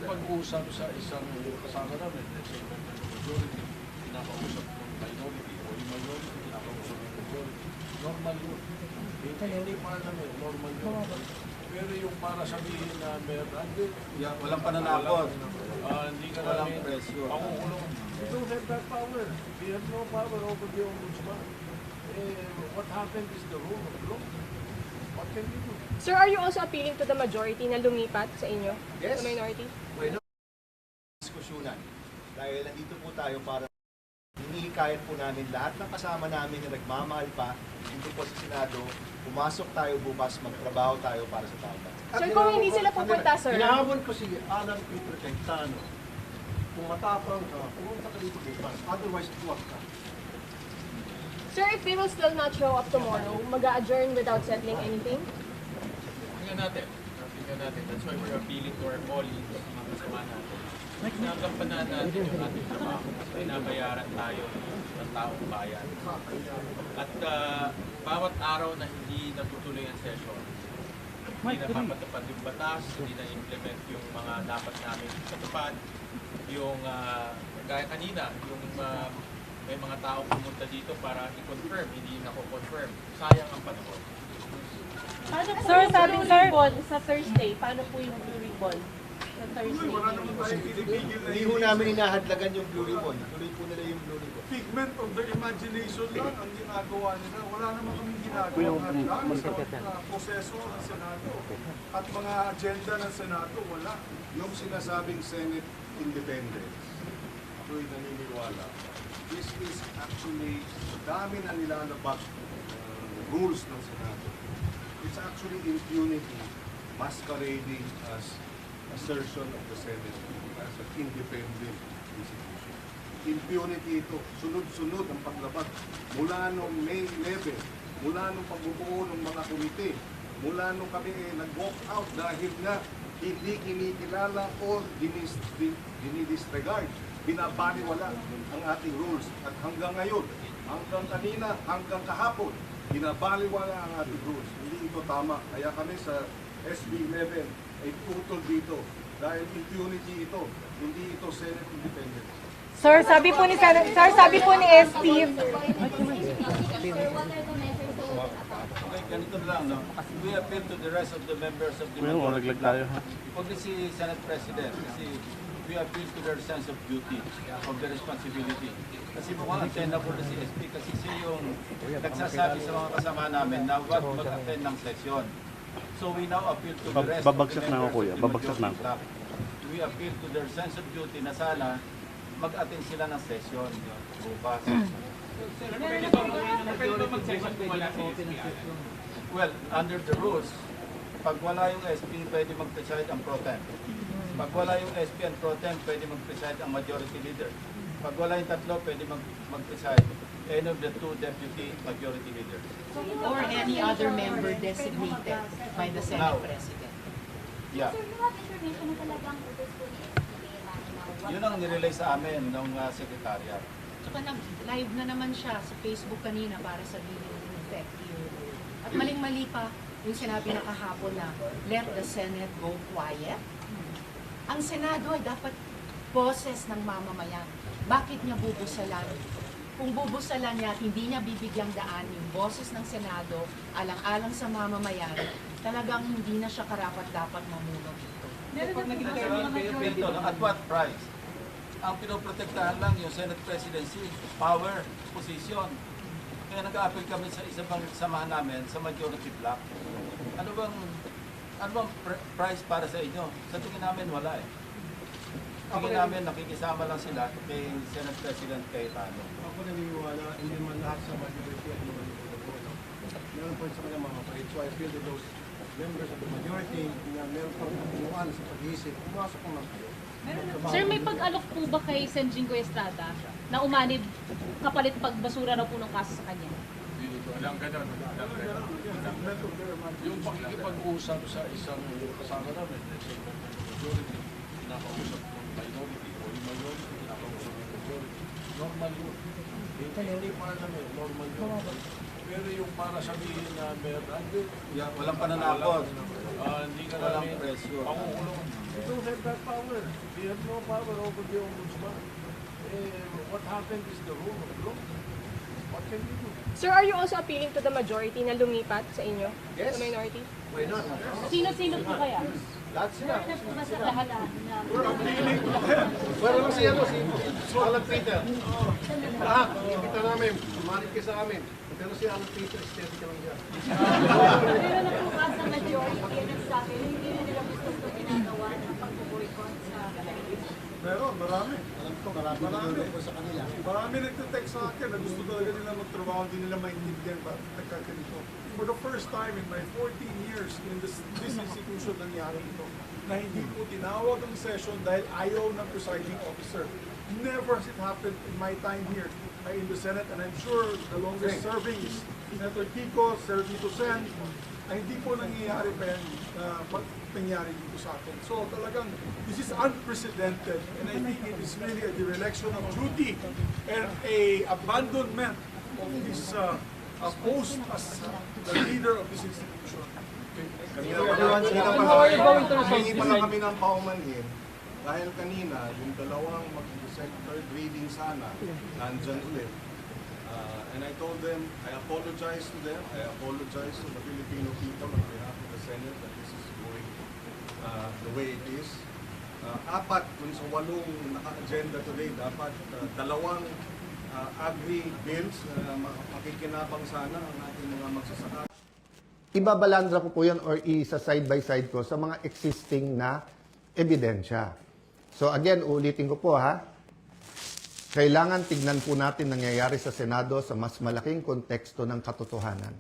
Nakikipag-usap sa isang kasama namin, let's say, majority, kinakausap ng minority, o yung minority, kinakausap ng majority. Normal yun. Hindi para namin, normal yun. Pero yung para sabihin na meron, Walang pananakot. hindi ka Walang namin presyo. makukulong. We don't have that power. We have no power over the ombudsman. What happened is the rule of law. What can we do? Sir, are you also appealing to the majority na lumipat sa inyo? Yes. Sa minority? Bueno, diskusyonan. Dahil nandito po tayo para hinihikayat po namin lahat ng kasama namin na nagmamahal pa dito po sa Senado, pumasok tayo bukas, magtrabaho tayo para sa tao. Sir, kung hindi sila pupunta, sir. Hinahabol ko si Alan P. Protectano. Kung matapang ka, pumunta ka dito bukas. Otherwise, tuwag ka. Sir, if they will still not show up tomorrow, mag-a-adjourn without settling anything? Tingnan natin. That's why we're appealing to our colleagues, mga kasama natin. Nagampanan natin yung ating trabaho. Binabayaran tayo ng taong bayan. At bawat araw na hindi natutuloy ang session, hindi napapatupad yung batas, hindi na-implement yung mga dapat namin patupad, yung gaya kanina, yung may mga tao pumunta dito para i-confirm, hindi nako-confirm. Sayang ang panahon. Sir, sabi Blue Ribbon sa Thursday, paano po yung Blue Ribbon? Sa Thursday. Hindi ho namin hinahadlagan yung Blue Ribbon. Tuloy po nila yung Blue Ribbon. Figment of their imagination lang ang ginagawa nila. Wala naman kaming ginagawa sa proseso ng Senado. At mga agenda ng Senado, wala. Yung sinasabing Senate independence, ako'y naniniwala, this is actually, dami na nilalabag rules ng Senado. It's actually impunity masquerading as assertion of the Senate as an independent institution. Impunity ito, sunod-sunod ang paglabag mula noong May 11, mula noong pagbubuo ng mga komite, mula noong kami nag-walk out dahil nga hindi kinikilala o dinidisregard, binabaliwala ang ating rules. At hanggang ngayon, hanggang kanina, hanggang kahapon, binabaliwala ang ating rules. Hindi ito tama. Kaya kami sa SB 11 ay tutol dito dahil impunity ito, hindi ito Senate independence. Sir, sabi po ni SP, Okay, ganito lang, no? We appeal to the rest of the members of the majority bloc. Huwag si Senate President, kasi we appeal to their sense of duty, of their responsibility. Kasi mukhang antena po na si SP, kasi siya yung nagsasabi sa mga kasama namin na huwag mag-attend ng session. So we now appeal to the rest of the members of the majority bloc. We appeal to their sense of duty na sana mag-attend sila ng session bukas. Well, under the rules, pag wala yung SP, pwede mag-preside ang pro tem. Pag wala yung SP and pro tem, pwede mag-preside ang majority leader. Pag wala yung tatlo, pwede mag-preside any of the two deputy majority leaders. Or any other member designated by the Senate President. Yeah. Sir, you have information na talagang utos po ni SPA Yun ang nirelay sa amin ng Secretariat. Tsaka live na naman siya sa Facebook kanina para sabihin yung effective. At maling-mali pa yung sinabi na kahapon na let the Senate go quiet. Ang Senado ay dapat boses ng mamamayan. Bakit niya bubusalan? Kung bubusalan niya at hindi niya bibigyang daan yung boses ng Senado alang-alang sa mamamayan, talagang hindi na siya karapat-dapat mamuno dito. At what price? Ang pinoprotektahan lang yung Senate Presidency, power, position. Kaya nag-a-appeal kami sa isa pang samahan namin sa majority bloc. Ano bang price para sa inyo? Sa tingin namin wala eh. Tingin namin nakikisama lang sila kay Senate President Cayetano. Ako naniniwala, hindi man lahat sa majority at meron po sa kanyang mga kapatid. So I feel that those members of the majority na meron pang katunuan sa pag-iisip, pumasok naman kayo. Sir, may pag-alok po ba kay Sen. Jingo Estrada na umanib kapalit pagbasura na po ng kaso sa kanya? Walang ganun. Yung pakikipag-usap sa isang kasama namin, let's say, majority, kinakausap ng minority, o yung minority, kinakausap ng majority. Normal yun. Hindi para namin, normal yun. Pero yung para sabihin na meron, Walang pananakot. hindi ka Walang namin presyo. makukulong. We don't have that power. We have no power over the ombudsman. What happened is the rule of law. What can we do? Sir, are you also appealing to the majority na lumipat sa inyo? Yes. The minority? Why not? Sino-sino po kaya? Lahat sila. Lahat na. We're appealing to them. Wala lang si Alan Peter. Lahat, kita namin. Sumanit ka sa amin. Pero si Alan Peter, steady ka lang dyan. Pero nabukas sa majority yan nagsabi na hindi na nila gusto ito ginagawa ng pag-boycott sa Meron, marami. Marami nagtitext sa akin na gusto talaga nila magtrabaho, hindi nila maintindihan bakit nagkaganito. For the first time in my 14 years in this institution nangyari ito, na hindi po tinawag ang session dahil ayaw ng presiding officer. Never has it happened in my time here in the Senate, and I'm sure the longest serving is Senator Kiko, Senator Tito Sen, ay hindi po nangyayari pa yan nangyari dito sa atin. So talagang, this is unprecedented, and I think it is really a dereliction of duty and a abandonment of this post as the leader of this institution. Hingi pa lang kami ng paumanhin dahil kanina yung dalawang third reading sana nandyan ulit. And I told them, I apologize to them, I apologize to the Filipino people on behalf of the Senate that this is going the way it is. Apat dun sa 8 naka-agenda today, dapat dalawang agri-bills na makikinabang sana ang ating mga magsasaka. Ibabalandra ko po yan or isa side by side ko sa mga existing na ebidensya. So again, ulitin ko po ha, kailangan tignan po natin nangyayari sa Senado sa mas malaking konteksto ng katotohanan.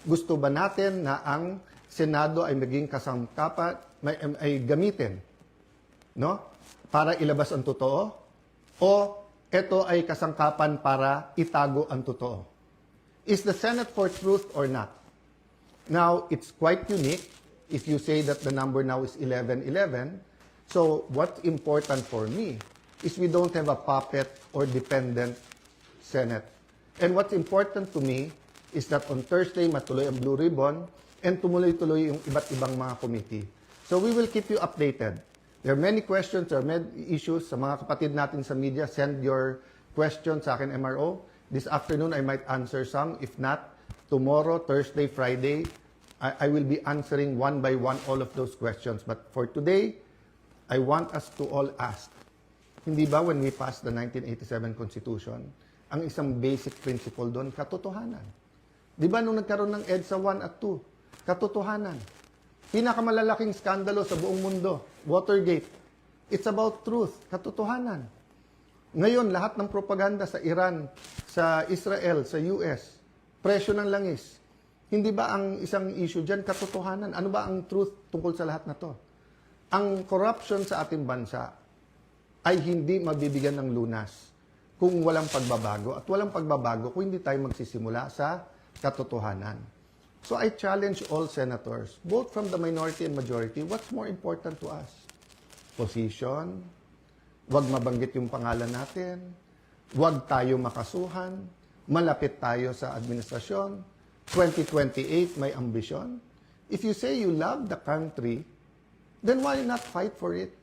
Gusto ba natin na ang Senado ay maging kasangkapan, ay gamitin, no? Para ilabas ang totoo? O ito ay kasangkapan para itago ang totoo? Is the Senate for truth or not? Now, it's quite unique if you say that the number now is 11-11. So, what's important for me is we don't have a puppet or dependent Senate. And what's important to me is that on Thursday, matuloy ang Blue Ribbon and tumuloy-tuloy yung iba't ibang mga committee. So we will keep you updated. There are many questions, there are many issues. Sa mga kapatid natin sa media, send your questions sa akin, MRO. This afternoon, I might answer some. If not, tomorrow, Thursday, Friday, I will be answering one by one all of those questions. But for today, I want us to all ask, hindi ba when we passed the 1987 Constitution, ang isang basic principle doon, katotohanan. Di ba nung nagkaroon ng EDSA 1 at 2, katotohanan. Pinakamalalaking skandalo sa buong mundo, Watergate. It's about truth, katotohanan. Ngayon, lahat ng propaganda sa Iran, sa Israel, sa US, presyo ng langis. Hindi ba ang isang issue dyan, katotohanan? Ano ba ang truth tungkol sa lahat na to? Ang corruption sa ating bansa ay hindi mabibigyan ng lunas kung walang pagbabago. At walang pagbabago kung hindi tayo magsisimula sa katotohanan. So I challenge all senators, both from the minority and majority, what's more important to us? Position, wag mabanggit yung pangalan natin, wag tayo makasuhan, malapit tayo sa administrasyon, 2028 may ambisyon. If you say you love the country, then why not fight for it?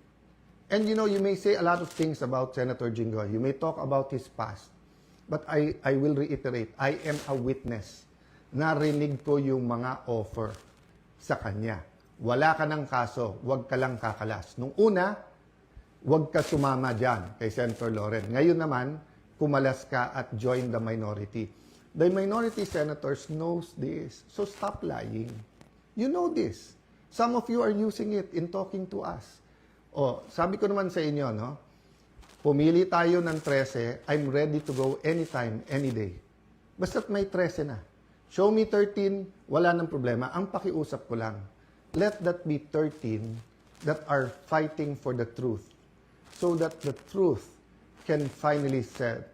And you know, you may say a lot of things about Senator Jinggoy. You may talk about his past. But I will reiterate, I am a witness. Narinig ko yung mga offer sa kanya. Wala ka ng kaso, wag ka lang kakalas. Nung una, wag ka sumama dyan kay Senator Loren. Ngayon naman, kumalas ka at join the minority. The minority senators knows this. So stop lying. You know this. Some of you are using it in talking to us. Oh, sabi ko naman sa inyo, no? Pumili tayo ng 13, I'm ready to go anytime, any day. Basta't may 13 na. Show me 13, wala nang problema. Ang pakiusap ko lang, let that be 13 that are fighting for the truth. So that the truth can finally set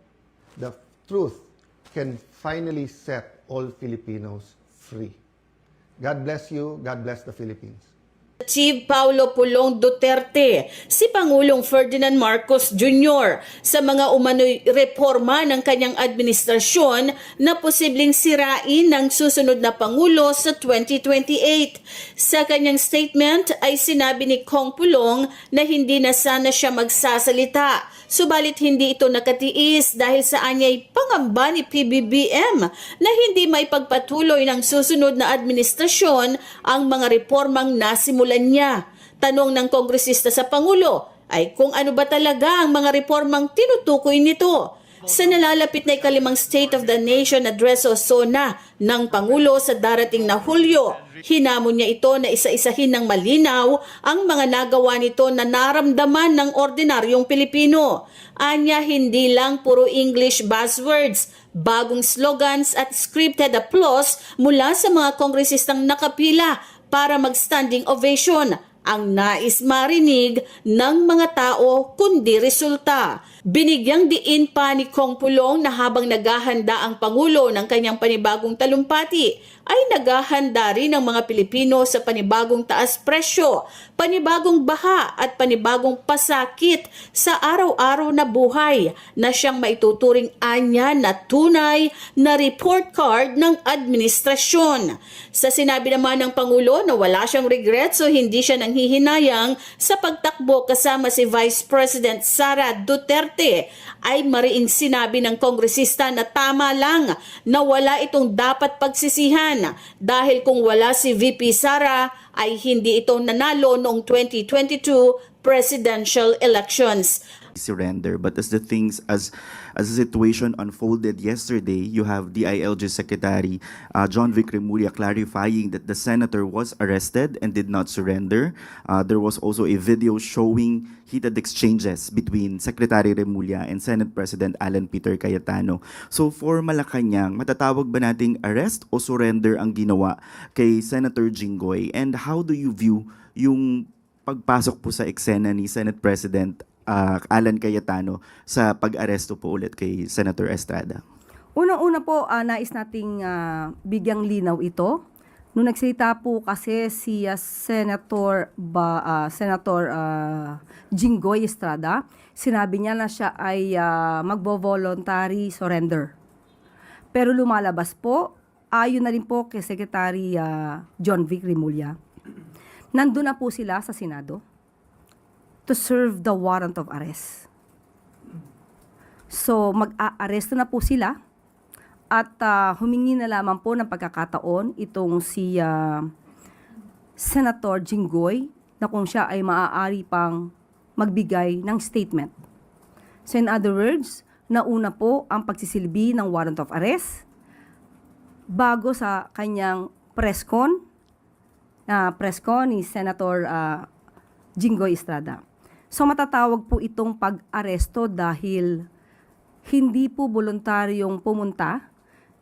all Filipinos free. God bless you. God bless the Philippines. Paulo Pulong Duterte, si Pangulong Ferdinand Marcos Jr. sa mga umano'y reforma ng kanyang administrasyon na posibleng sirain ng susunod na Pangulo sa 2028. Sa kanyang statement ay sinabi ni Kong Pulong na hindi na sana siya magsasalita, subalit hindi ito nakatiis dahil sa anyay pangamba ni PBBM na hindi may pagpatuloy ng susunod na administrasyon ang mga reformang nasimulan niya. Tanong ng kongresista sa Pangulo ay kung ano ba talaga ang mga reformang tinutukoy nito. Sa nalalapit na ikalimang State of the Nation Address o SONA ng Pangulo sa darating na Hulyo, hinamon niya ito na isa-isahin ng malinaw ang mga nagawa nito na naramdaman ng ordinaryong Pilipino. Anya, hindi lang puro English buzzwords, bagong slogans at scripted applause mula sa mga kongresistang nakapila para mag-standing ovation ang nais marinig ng mga tao kundi resulta. Binigyang diin pa ni Kong Pulong na habang naghahanda ang Pangulo ng kanyang panibagong talumpati, ay naghahanda rin ang mga Pilipino sa panibagong taas presyo, panibagong baha at panibagong pasakit sa araw-araw na buhay na siyang maituturing anya na tunay na report card ng administrasyon. Sa sinabi naman ng Pangulo na wala siyang regrets o hindi siya nanghihinayang sa pagtakbo kasama si Vice President Sara Duterte, ay mariing sinabi ng kongresista na tama lang na wala itong dapat pagsisihan dahil kung wala si VP Sara ay hindi ito nanalo noong 2022 presidential elections. Surrender, but as the situation unfolded yesterday, you have DILG Secretary John Vic Remulla clarifying that the senator was arrested and did not surrender. There was also a video showing heated exchanges between Secretary Remulla and Senate President Alan Peter Cayetano. So for Malacanang, matatawag ba nating arrest o surrender ang ginawa kay Senator Jinggoy? And how do you view yung pagpasok po sa eksena ni Senate President Alan Cayetano sa pag-aresto po ulit kay Senator Estrada? Unang-una po, nais nating bigyang linaw ito. Nung nagsalita po kasi si Senator Jinggoy Estrada, sinabi niya na siya ay magbo-voluntary surrender. Pero lumalabas po, ayon na rin po kay Secretary John Vic Remulla, nandun na po sila sa Senado to serve the warrant of arrest. So, mag-aaresto na po sila at humingi na lamang po ng pagkakataon itong si Senator Jinggoy na kung siya ay maaari pang magbigay ng statement. So, in other words, nauna po ang pagsisilbi ng warrant of arrest bago sa kanyang press con ni Senator Jinggoy Estrada. So matatawag po itong pag-aresto dahil hindi po voluntaryong pumunta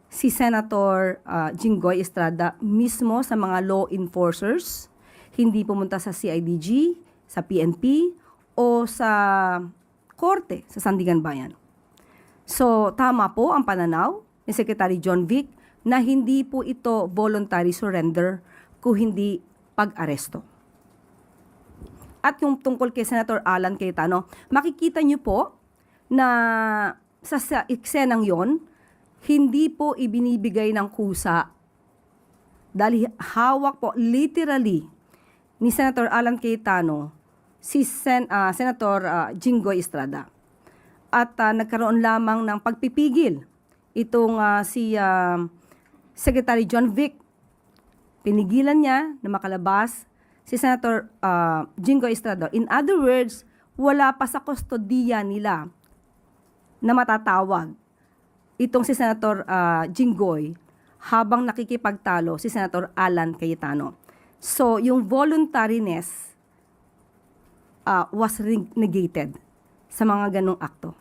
si Senator Jinggoy Estrada mismo sa mga law enforcers, hindi pumunta sa CIDG, sa PNP, o sa korte sa Sandigan Bayan. So tama po ang pananaw ni Secretary John Vic na hindi po ito voluntary surrender kung hindi pag-aresto. At yung tungkol kay Senator Alan Cayetano, makikita niyo po na sa eksenang yon, hindi po ibinibigay ng kusa dahil hawak po literally ni Senator Alan Cayetano si Senator Jinggoy Estrada. At nagkaroon lamang ng pagpipigil itong si Secretary John Vic. Pinigilan niya na makalabas si Senator Jinggoy Estrada. In other words, wala pa sa kustodiya nila na matatawag itong si Senator Jinggoy habang nakikipagtalo si Senator Alan Cayetano. So, yung voluntariness was negated sa mga ganong akto.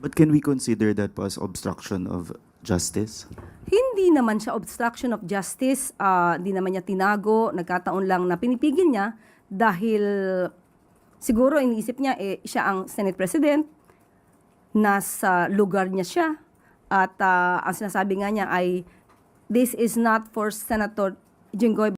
But can we consider that as obstruction of justice? Hindi naman siya obstruction of justice, di naman niya tinago, nagkataon lang na pinipigil niya dahil siguro iniisip niya siya ang Senate President, nasa lugar niya siya, at ang sinasabi nga niya ay this is not for Senator Jinggoy